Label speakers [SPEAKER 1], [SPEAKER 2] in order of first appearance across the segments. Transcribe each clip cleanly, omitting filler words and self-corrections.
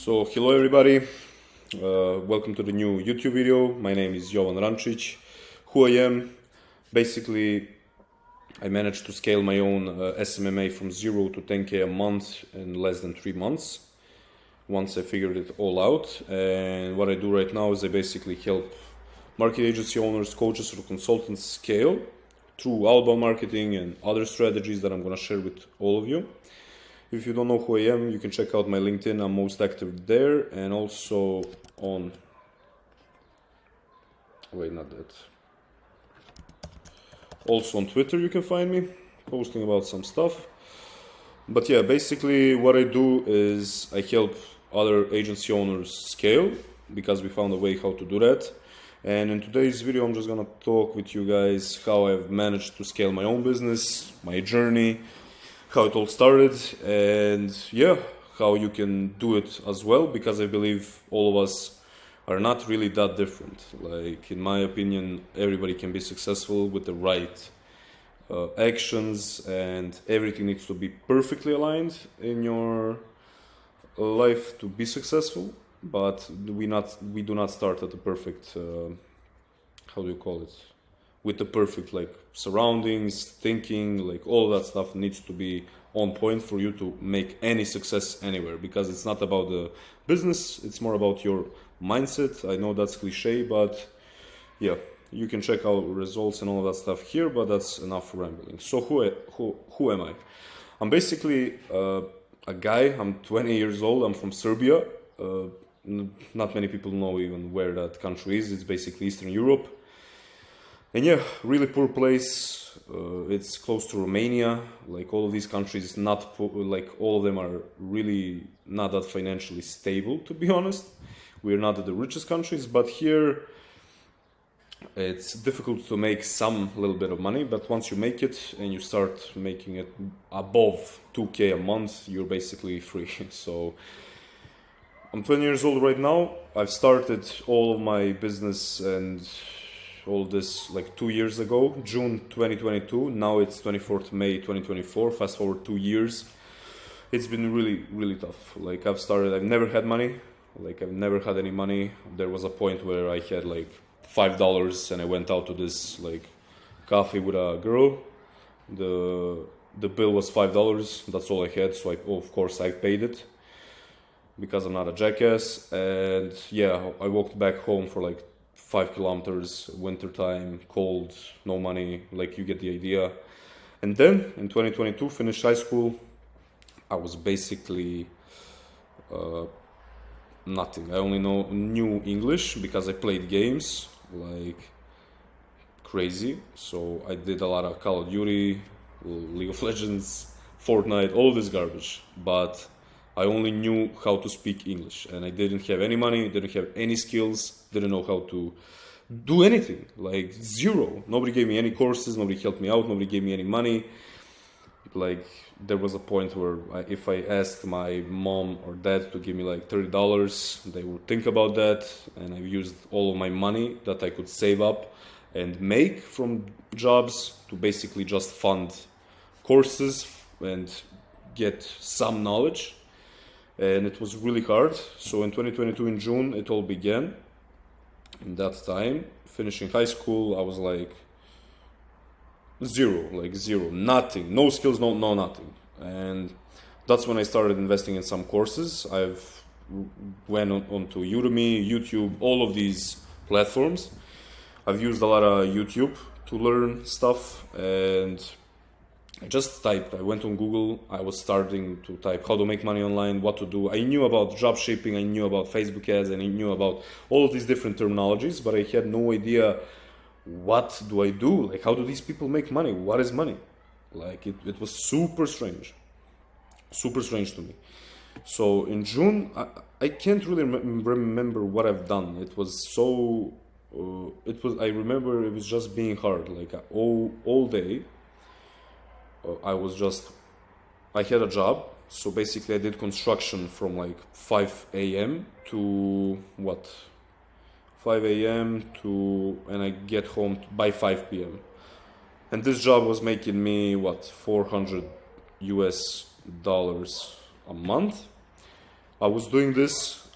[SPEAKER 1] So hello everybody, welcome to the new YouTube video. My name is Jovan Rančić. Who I am, basically I managed to scale my own SMMA from 0 to 10k a month in less than 3 months once I figured it all out. And what I do right now is I basically help market agency owners, coaches or consultants scale through outbound marketing and other strategies that I'm going to share with all of you. If you don't know who I am, you can check out my LinkedIn. I'm most active there, and also on, also on Twitter you can find me, posting about some stuff. But yeah, basically what I do is I help other agency owners scale, because we found a way how to do that. And in today's video, I'm just gonna talk with you guys how I've managed to scale my own business, my journey, how it all started, and yeah, how you can do it as well, because I believe all of us are not really that different. Like, in my opinion, everybody can be successful with the right actions, and everything needs to be perfectly aligned in your life to be successful. But we do not start at the perfect, how do you call it? With the perfect surroundings, thinking, all that stuff needs to be on point for you to make any success anywhere, because it's not about the business, it's more about your mindset. I know that's cliche, but yeah, you can check out results and all of that stuff here, but that's enough rambling. So who am I? I'm basically a guy. I'm 20 years old. I'm from Serbia. Not many people know even where that country is. It's basically Eastern Europe. And yeah, really poor place. It's close to Romania. All of these countries, all of them are really not that financially stable, to be honest. We're not the richest countries, but here it's difficult to make some little bit of money. But once you make it and you start making it above 2k a month, you're basically free. So I'm 20 years old right now. I've started all of my business and all this 2 years ago, June 2022. Now it's 24th May 2024. Fast forward 2 years. It's been really, really tough. I've never had money. I've never had any money. There was a point where I had $5 and I went out to this coffee with a girl. The bill was $5. That's all I had. So of course I paid it, because I'm not a jackass. And yeah, I walked back home for 5 kilometers, winter time, cold, no money, you get the idea. And then in 2022, finished high school. I was basically nothing. I only knew English because I played games crazy. So I did a lot of Call of Duty, League of Legends, Fortnite, all this garbage. But I only knew how to speak English, and I didn't have any money, didn't have any skills, didn't know how to do anything, zero. Nobody gave me any courses, nobody helped me out, nobody gave me any money. There was a point where if I asked my mom or dad to give me $30, they would think about that, and I used all of my money that I could save up and make from jobs to basically just fund courses and get some knowledge. And it was really hard. So in 2022 in June, it all began. In that time, finishing high school, I was zero, nothing, no skills, no nothing. And that's when I started investing in some courses. I've went onto Udemy, YouTube, all of these platforms. I've used a lot of YouTube to learn stuff, and I just typed. I went on Google. I was starting to type how to make money online, what to do. I knew about drop shipping. I knew about Facebook ads, and I knew about all of these different terminologies, but I had no idea what do I do? How do these people make money? What is money? It was super strange to me. So in June, I can't really remember what I've done. It was so, I remember it was just being hard, all day. I had a job, so basically I did construction from 5 a.m. to 5 a.m. and I get home by 5 p.m. And this job was making me $400 US a month. I was doing this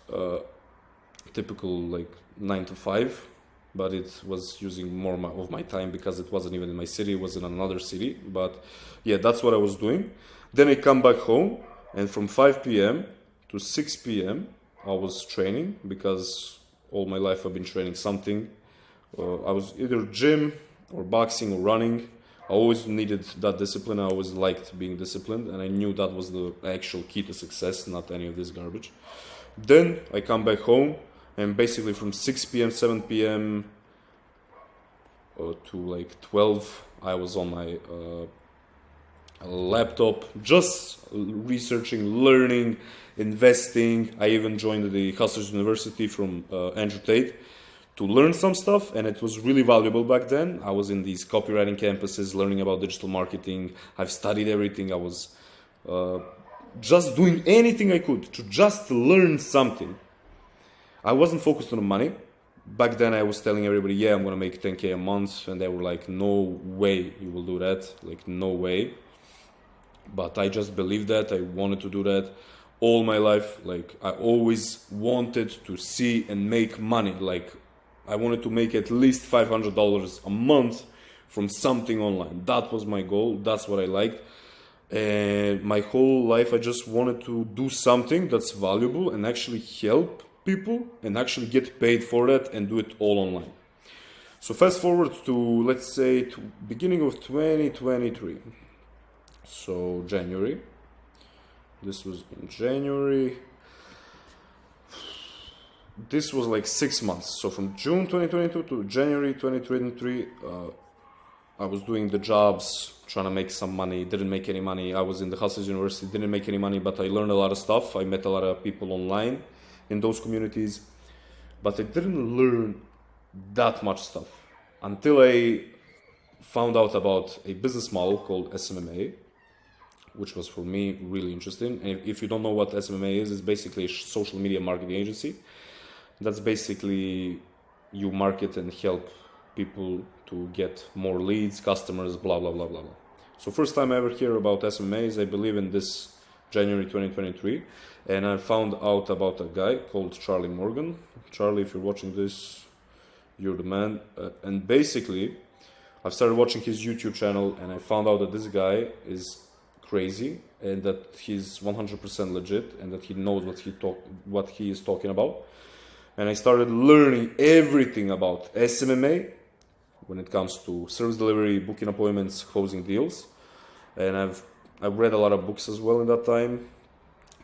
[SPEAKER 1] typical like 9 to 5, but it was using more of my time because it wasn't even in my city, it was in another city. But yeah, that's what I was doing. Then I come back home, and from 5 p.m. to 6 p.m. I was training, because all my life I've been training something. I was either gym or boxing or running. I always needed that discipline. I always liked being disciplined, and I knew that was the actual key to success, not any of this garbage. Then I come back home, and basically from 6 p.m., 7 p.m. To like 12, I was on my laptop, just researching, learning, investing. I even joined the Hustlers University from Andrew Tate to learn some stuff, and it was really valuable back then. I was in these copywriting campuses learning about digital marketing. I've studied everything. I was just doing anything I could to just learn something. I wasn't focused on the money. Back then I was telling everybody, yeah, I'm gonna make 10K a month, and they were like, no way you will do that, like no way. But I just believed that. I wanted to do that all my life. Like I always wanted to see and make money. Like I wanted to make at least $500 a month from something online. That was my goal. That's what I liked. And my whole life I just wanted to do something that's valuable and actually help people and actually get paid for that and do it all online. So fast forward to, let's say, to beginning of 2023. So January. This was in January. This was like 6 months. So from June 2022 to January 2023, I was doing the jobs, trying to make some money, didn't make any money. I was in the Hustlers University, didn't make any money, but I learned a lot of stuff. I met a lot of people online in those communities, but I didn't learn that much stuff until I found out about a business model called SMMA, which was for me really interesting. And if you don't know what SMMA is, it's basically a social media marketing agency. That's basically you market and help people to get more leads, customers, blah, blah, blah, blah, blah. So first time I ever hear about SMMA is, I believe, in this January 2023. And I found out about a guy called Charlie Morgan. Charlie, if you're watching this, you're the man. And basically, I've started watching his YouTube channel, and I found out that this guy is crazy and that he's 100% legit and that he knows what he is talking about. And I started learning everything about SMMA when it comes to service delivery, booking appointments, closing deals. And I've read a lot of books as well in that time.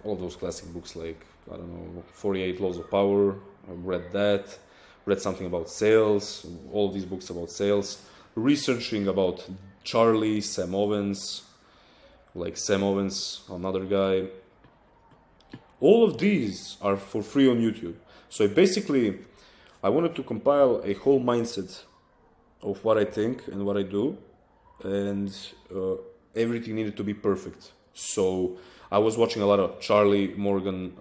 [SPEAKER 1] All those classic books like, 48 Laws of Power. I read that. Read something about sales. All these books about sales. Researching about Charlie, Sam Owens, another guy. All of these are for free on YouTube. So I wanted to compile a whole mindset of what I think and what I do, and everything needed to be perfect. So I was watching a lot of Charlie Morgan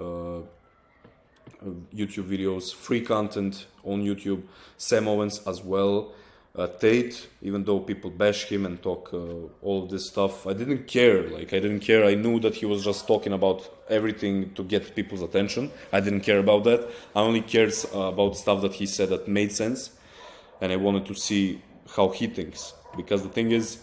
[SPEAKER 1] YouTube videos, free content on YouTube, Sam Owens as well, Tate, even though people bash him and talk all of this stuff, I didn't care. I knew that he was just talking about everything to get people's attention. I didn't care about that. I only cared about stuff that he said that made sense, and I wanted to see how he thinks. Because the thing is,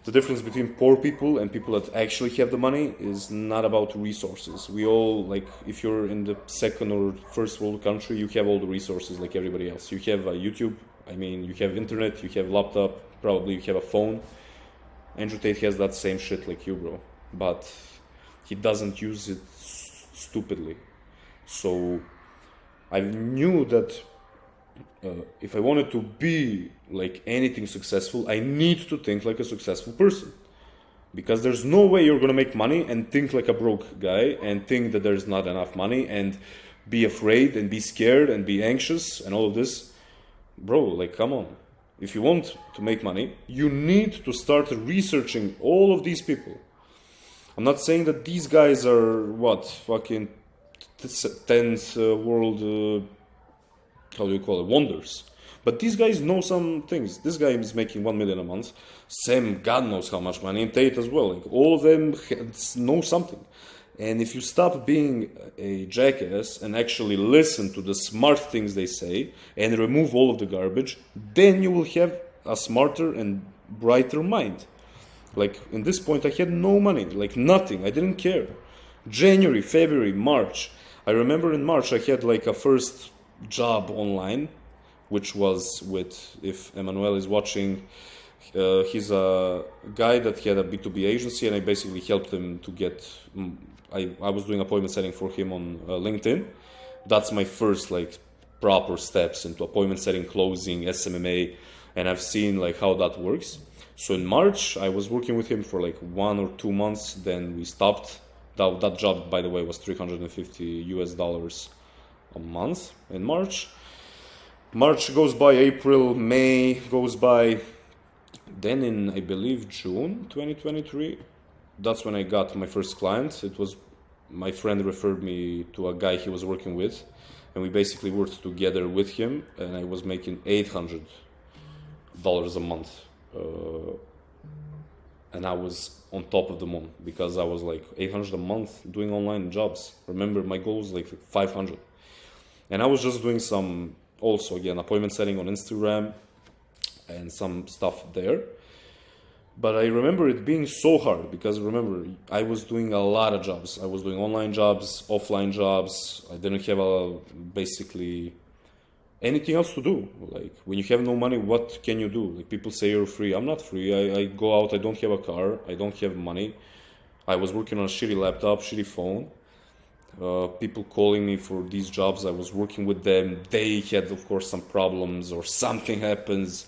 [SPEAKER 1] the difference between poor people and people that actually have the money is not about resources. We all, if you're in the second or first world country, you have all the resources like everybody else. You have YouTube, you have internet, you have laptop, probably you have a phone. Andrew Tate has that same shit like you, bro. But he doesn't use it stupidly. So I knew that if I wanted to be like anything successful, I need to think like a successful person. Because there's no way you're gonna make money and think like a broke guy and think that there's not enough money and be afraid and be scared and be anxious and all of this. Bro, come on. If you want to make money, you need to start researching all of these people. I'm not saying that these guys are fucking 10th world wonders. But these guys know some things. This guy is making 1 million a month. Sam, God knows how much money, and Tate as well. All of them know something. And if you stop being a jackass and actually listen to the smart things they say and remove all of the garbage, then you will have a smarter and brighter mind. Like in this point, I had no money, like nothing. I didn't care. January, February, March. I remember in March I had like a first job online, which was with, if Emmanuel is watching, he's a guy that had a B2B agency, and I basically helped him to get, I was doing appointment setting for him on LinkedIn. That's my first like proper steps into appointment setting, closing, SMMA, and I've seen like how that works. So in March, I was working with him for like 1 or 2 months, then we stopped. That job, by the way, was $350 a month in March. March goes by, April, May goes by. Then in, I believe, June 2023, that's when I got my first client. It was my friend referred me to a guy he was working with, and we basically worked together with him, and I was making $800 a month. And I was on top of the moon because I was like 800 a month doing online jobs. Remember, my goal was like 500. And I was just doing some, also again, appointment setting on Instagram and some stuff there. But I remember it being so hard because remember, I was doing a lot of jobs. I was doing online jobs, offline jobs. I didn't have basically anything else to do. Like when you have no money, what can you do? Like people say you're free. I'm not free. I go out. I don't have a car. I don't have money. I was working on a shitty laptop, shitty phone. People calling me for these jobs. I was working with them. They had, of course, some problems or something happens.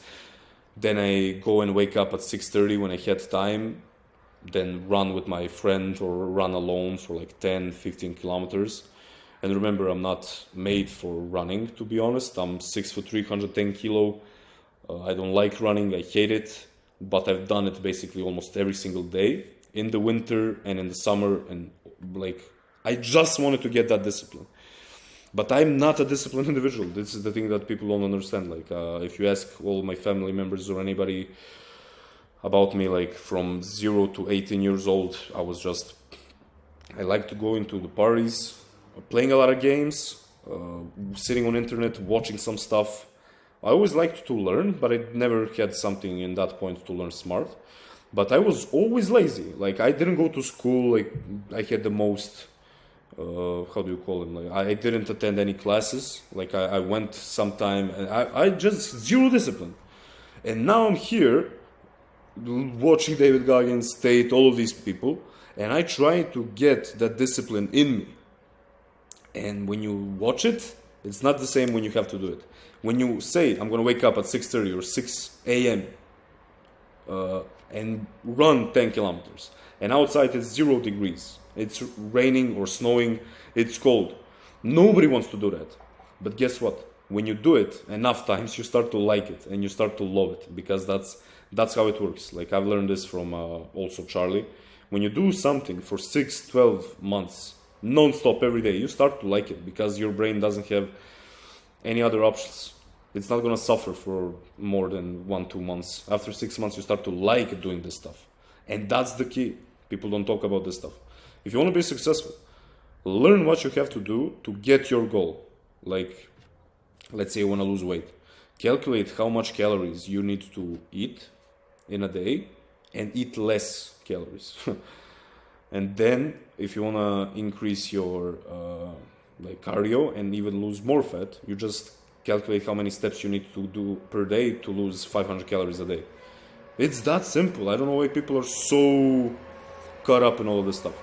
[SPEAKER 1] Then I go and wake up at 6:30 when I had time. Then run with my friend or run alone for like 10, 15 kilometers. And remember, I'm not made for running, to be honest. I'm 6'3", 110 kilo. I don't like running. I hate it. But I've done it basically almost every single day in the winter and in the summer. And like, I just wanted to get that discipline. But I'm not a disciplined individual. This is the thing that people don't understand. Like, if you ask all my family members or anybody about me, like from 0 to 18 years old, I like to go into the parties, playing a lot of games, sitting on internet, watching some stuff. I always liked to learn, but I never had something in that point to learn smart. But I was always lazy. Like I didn't go to school. Like I had the most, how do you call them? Like I didn't attend any classes. Like I went sometime and I just zero discipline. And now I'm here watching David Goggins, Tate, all of these people. And I try to get that discipline in me. And when you watch it, it's not the same when you have to do it. When you say, I'm going to wake up at 6:30 or 6 a.m. And run 10 kilometers. And outside it's 0 degrees. It's raining or snowing. It's cold. Nobody wants to do that. But guess what? When you do it enough times, you start to like it and you start to love it because that's how it works. Like I've learned this from also Charlie. When you do something for 6, 12 months, non-stop every day, you start to like it because your brain doesn't have any other options. It's not going to suffer for more than 1-2 months. After 6 months, you start to like doing this stuff. And that's the key. People don't talk about this stuff. If you want to be successful, learn what you have to do to get your goal. Like, let's say you want to lose weight. Calculate how much calories you need to eat in a day and eat less calories. And then if you want to increase your like cardio and even lose more fat, you just calculate how many steps you need to do per day to lose 500 calories a day. It's that simple. I don't know why people are so caught up in all of this stuff.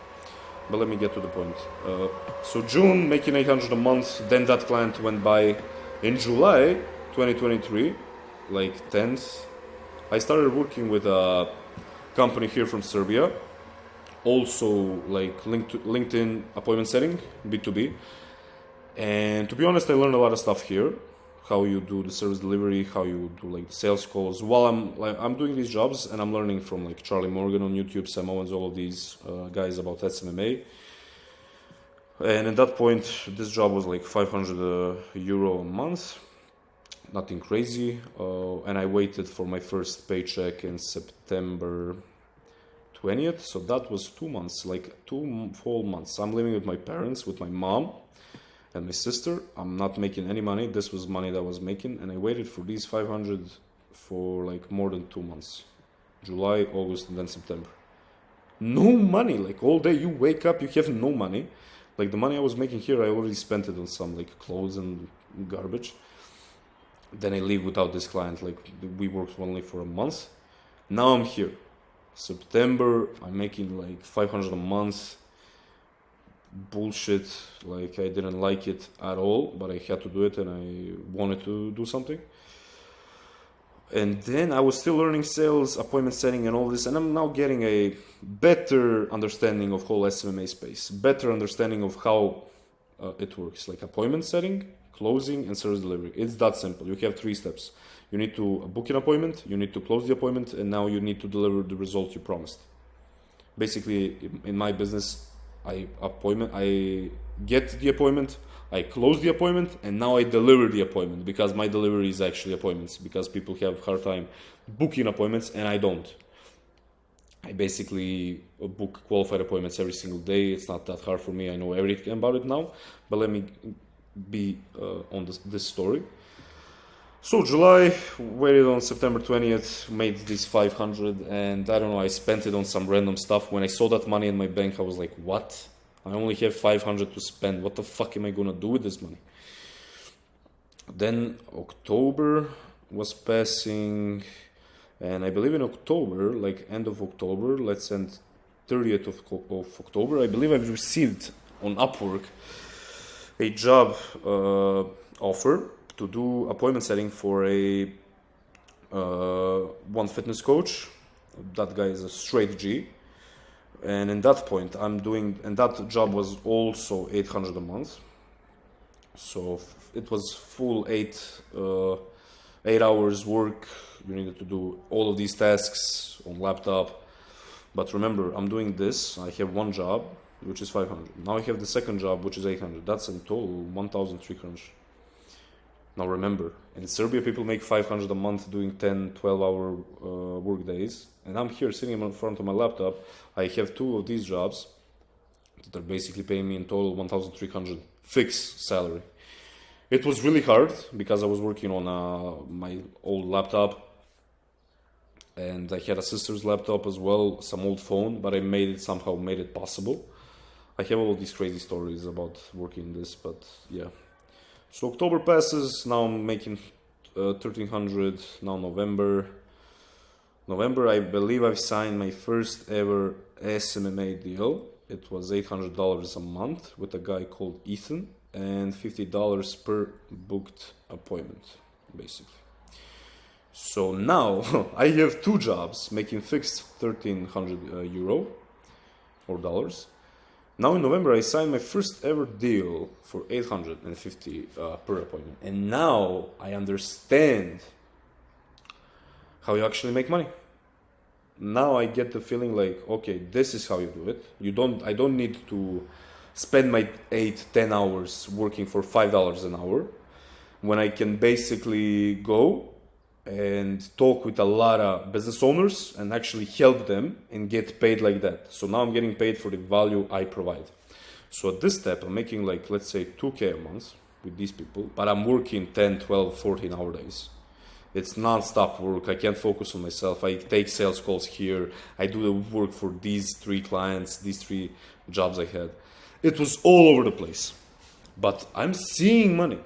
[SPEAKER 1] But let me get to the point. So June, making 800 a month, then that client went by. In July 2023, like 10th, I started working with a company here from Serbia. Also like LinkedIn appointment setting, B2B. And to be honest, I learned a lot of stuff here. How you do the service delivery, how you do like the sales calls. While I'm doing these jobs and I'm learning from like Charlie Morgan on YouTube, Sam Owens, all of these guys about SMMA. And at that point, this job was like 500 euro a month. Nothing crazy. And I waited for my first paycheck in September 20th, so that was 2 months, like 2 full months. I'm living with my parents, with my mom and my sister. I'm not making any money. This was money that I was making, and I waited for these 500 for like more than 2 months. July, August, and then September. No money, like all day you wake up, you have no money. Like the money I was making here, I already spent it on some like clothes and garbage. Then I leave without this client, like we worked only for a month. Now I'm here. September, I'm making like 500 a month. Bullshit, like I didn't like it at all, but I had to do it and I wanted to do something. And then I was still learning sales, appointment setting and all this, and I'm now getting a better understanding of whole SMMA space, better understanding of how it works, like appointment setting, closing, and service delivery. It's that simple. You have 3 steps. You need to book an appointment, you need to close the appointment, and now you need to deliver the result you promised. Basically, in my business, I get the appointment, I close the appointment, and now I deliver the appointment, because my delivery is actually appointments, because people have a hard time booking appointments and I don't. I basically book qualified appointments every single day. It's not that hard for me. I know everything about it now, but let me be on this story. So July, waited on September 20th, made this 500, and I don't know, I spent it on some random stuff. When I saw that money in my bank, I was like, what? I only have 500 to spend. What the fuck am I gonna do with this money? Then October was passing, and I believe in October, like end of October, let's end 30th of October, I believe I've received on Upwork a job offer to do appointment setting for a one fitness coach. That guy is a straight G. And in that point, and that job was also 800 a month. So it was full 8 hours work. You needed to do all of these tasks on laptop. But remember, I'm doing this. I have one job, which is 500. Now I have the second job, which is 800. That's in total 1,300. Now remember, in Serbia, people make 500 a month doing 10, 12-hour work days. And I'm here sitting in front of my laptop. I have 2 of these jobs that are basically paying me in total 1,300 fixed salary. It was really hard because I was working on my old laptop. And I had a sister's laptop as well, some old phone, but I somehow made it possible. I have all these crazy stories about working this, but yeah. So October passes, now I'm making 1,300, now November, I believe I've signed my first ever SMMA deal. It was $800 a month with a guy called Ethan, and $50 per booked appointment, basically. So now I have 2 jobs making fixed 1,300 euro or dollars. Now in November, I signed my first ever deal for 850 per appointment. And now I understand how you actually make money. Now I get the feeling like, okay, this is how you do it. I don't need to spend my 8-10 hours working for $5 an hour, when I can basically go and talk with a lot of business owners and actually help them and get paid like that. So now I'm getting paid for the value I provide. So at this step, I'm making like, let's say 2K a month with these people, but I'm working 10, 12, 14 hour days. It's non-stop work. I can't focus on myself. I take sales calls here. I do the work for these 3 clients, these 3 jobs I had. It was all over the place, but I'm seeing money.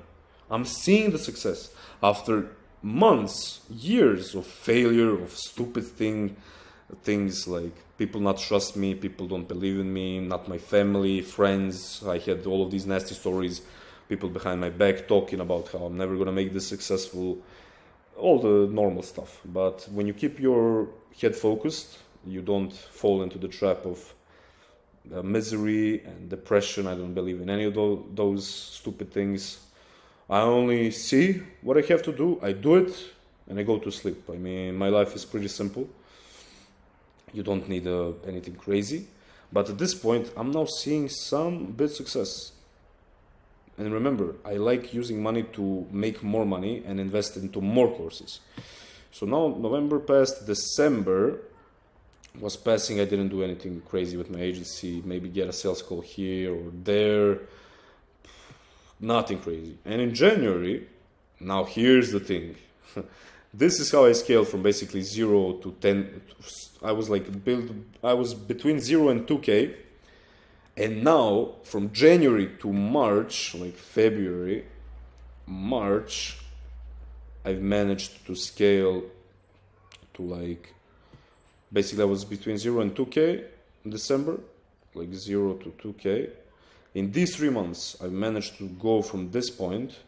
[SPEAKER 1] I'm seeing the success after months, years of failure, of stupid things like people not trust me, people don't believe in me, not my family, friends. I had all of these nasty stories, people behind my back talking about how I'm never gonna make this successful, all the normal stuff. But when you keep your head focused, you don't fall into the trap of misery and depression. I don't believe in any of those stupid things. I only see what I have to do, I do it, and I go to sleep. I mean, my life is pretty simple. You don't need anything crazy. But at this point, I'm now seeing some bit success. And remember, I like using money to make more money and invest into more courses. So now November passed, December, was passing. I didn't do anything crazy with my agency, maybe get a sales call here or there, nothing crazy. And in January, now here's the thing. This is how I scaled from basically 0 to 10. I was between 0 and 2K. And now from January to March, like February, March, I've managed to scale to like, basically I was between 0 and 2K in December, like 0 to 2K. In these 3 months, I've managed to go from this point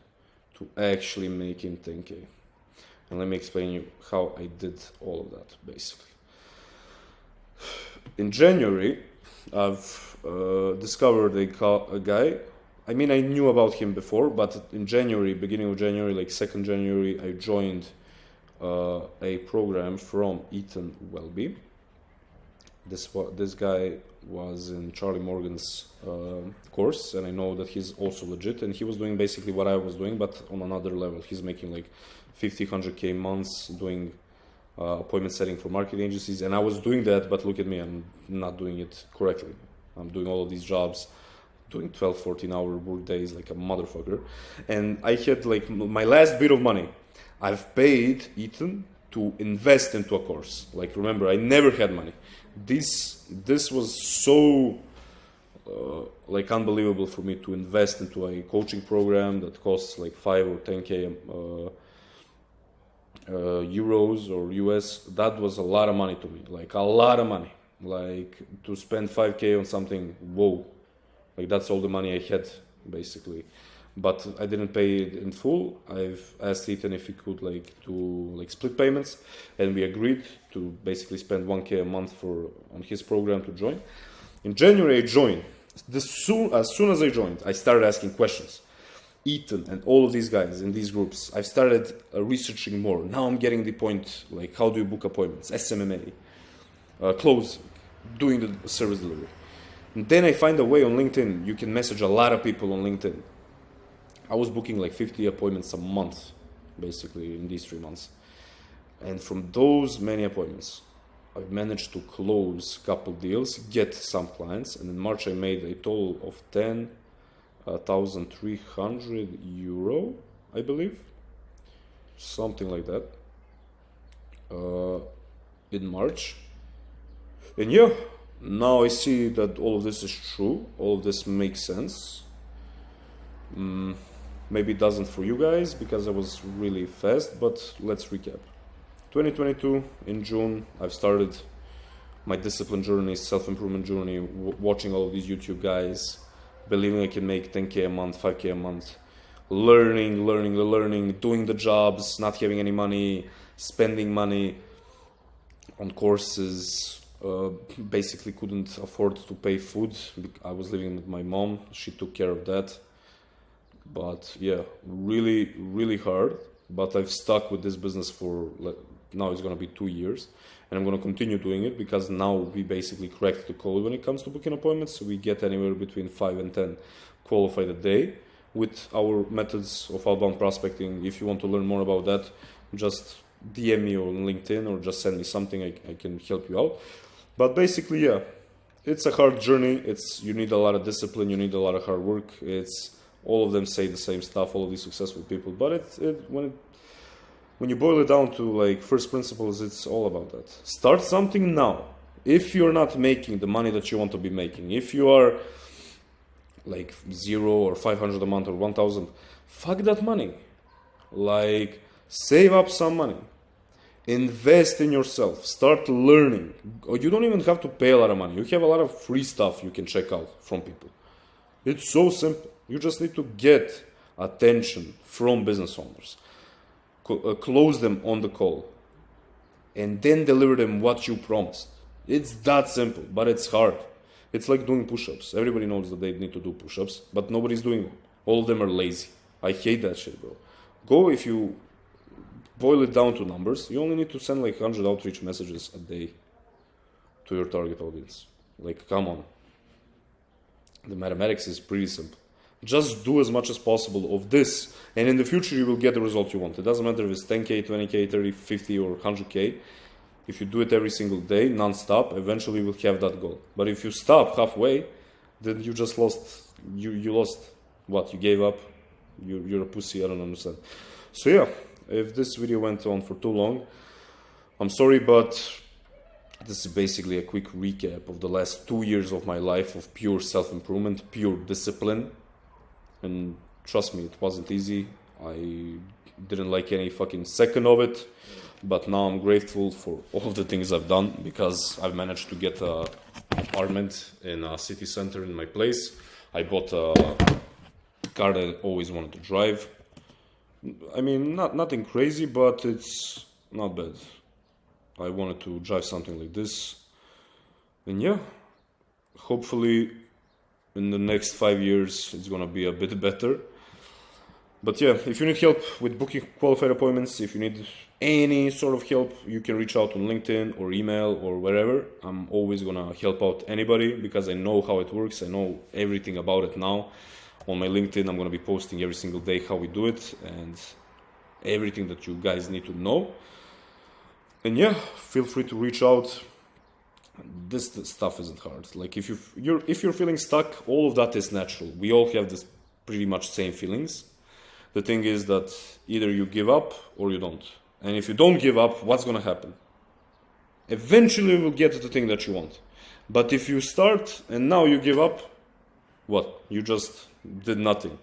[SPEAKER 1] to actually making 10K. And let me explain you how I did all of that, basically. In January, I've discovered a guy. I mean, I knew about him before, but in January, beginning of January, like 2nd January, I joined a program from Ethan Welby. This guy was in Charlie Morgan's course, and I know that he's also legit, and he was doing basically what I was doing, but on another level. He's making like 50, 100K months doing appointment setting for marketing agencies, and I was doing that, but look at me, I'm not doing it correctly. I'm doing all of these jobs, doing 12, 14-hour work days like a motherfucker, and I had like my last bit of money. I've paid Ethan to invest into a course. Like, remember, I never had money. This was so like unbelievable for me to invest into a coaching program that costs like 5 or 10K euros or US. That was a lot of money to me, like a lot of money. Like to spend 5K on something, whoa, like that's all the money I had basically. But I didn't pay it in full. I've asked Ethan if he could do split payments, and we agreed to basically spend 1K a month on his program to join. In January I joined. As soon as I joined, I started asking questions. Ethan and all of these guys in these groups, I've started researching more. Now I'm getting the point, like how do you book appointments, SMMA, closing, doing the service delivery. And then I find a way on LinkedIn. You can message a lot of people on LinkedIn. I was booking like 50 appointments a month, basically, in these 3 months. And from those many appointments, I've managed to close a couple deals, get some clients. And in March, I made a total of 10,300 euro, I believe. Something like that. In March. And yeah, now I see that all of this is true. All of this makes sense. Maybe it doesn't for you guys because I was really fast, but let's recap. 2022 in June, I've started my discipline journey, self-improvement journey, watching all of these YouTube guys, believing I can make 10K a month, 5K a month, learning, doing the jobs, not having any money, spending money on courses, basically couldn't afford to pay food. I was living with my mom, she took care of that. But yeah, really, really hard. But I've stuck with this business for, now it's going to be 2 years. And I'm going to continue doing it because now we basically cracked the code when it comes to booking appointments. So we get anywhere between 5 and 10 qualified a day with our methods of outbound prospecting. If you want to learn more about that, just DM me on LinkedIn or just send me something. I can help you out. But basically, yeah, it's a hard journey. You need a lot of discipline. You need a lot of hard work. All of them say the same stuff, all of these successful people. But when you boil it down to like first principles, it's all about that. Start something now. If you're not making the money that you want to be making, if you are like 0 or 500 a month or 1,000, fuck that money. Like save up some money. Invest in yourself. Start learning. You don't even have to pay a lot of money. You have a lot of free stuff you can check out from people. It's so simple. You just need to get attention from business owners, close them on the call, and then deliver them what you promised. It's that simple, but it's hard. It's like doing push-ups. Everybody knows that they need to do push-ups, but nobody's doing them. All of them are lazy. I hate that shit, bro. If you boil it down to numbers, you only need to send like 100 outreach messages a day to your target audience. Like, come on. The mathematics is pretty simple. Just do as much as possible of this, and in the future you will get the result you want. It doesn't matter if it's 10K, 20K, 30, 50 or 100K. if you do it every single day, non-stop, eventually you will have that goal. But if you stop halfway, then you just lost, you lost what? You gave up? You're a pussy, I don't understand. So yeah, if this video went on for too long, I'm sorry, but this is basically a quick recap of the last 2 years of my life of pure self-improvement, pure discipline. And trust me, it wasn't easy. I didn't like any fucking second of it. But now I'm grateful for all of the things I've done, because I've managed to get an apartment in a city center in my place. I bought a car that I always wanted to drive. I mean, nothing crazy, but it's not bad. I wanted to drive something like this. And yeah, hopefully in the next 5 years it's gonna be a bit better. But yeah, if you need help with booking qualified appointments, if you need any sort of help, you can reach out on LinkedIn or email or wherever. I'm always gonna help out anybody, because I know how it works. I know everything about it now. On my LinkedIn, I'm gonna be posting every single day how we do it and everything that you guys need to know. And yeah, feel free to reach out. This stuff isn't hard. Like if you're feeling stuck, all of that is natural. We all have this pretty much same feelings. The thing is that either you give up or you don't. And if you don't give up, what's going to happen? Eventually you will get to the thing that you want. But if you start and now you give up, what? You just did nothing.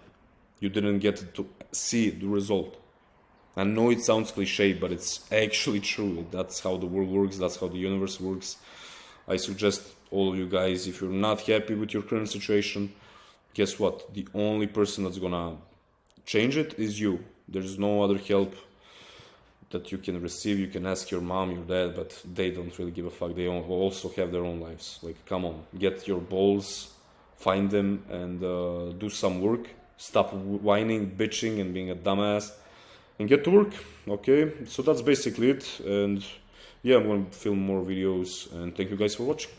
[SPEAKER 1] You didn't get to see the result. I know it sounds cliche, but it's actually true. That's how the world works. That's how the universe works. I suggest all of you guys, if you're not happy with your current situation, guess what? The only person that's going to change it is you. There's no other help that you can receive. You can ask your mom, your dad, but they don't really give a fuck. They also have their own lives. Like, come on, get your balls, find them, and do some work. Stop whining, bitching, and being a dumbass, and get to work. Okay, so that's basically it. And yeah, I'm going to film more videos, and thank you guys for watching.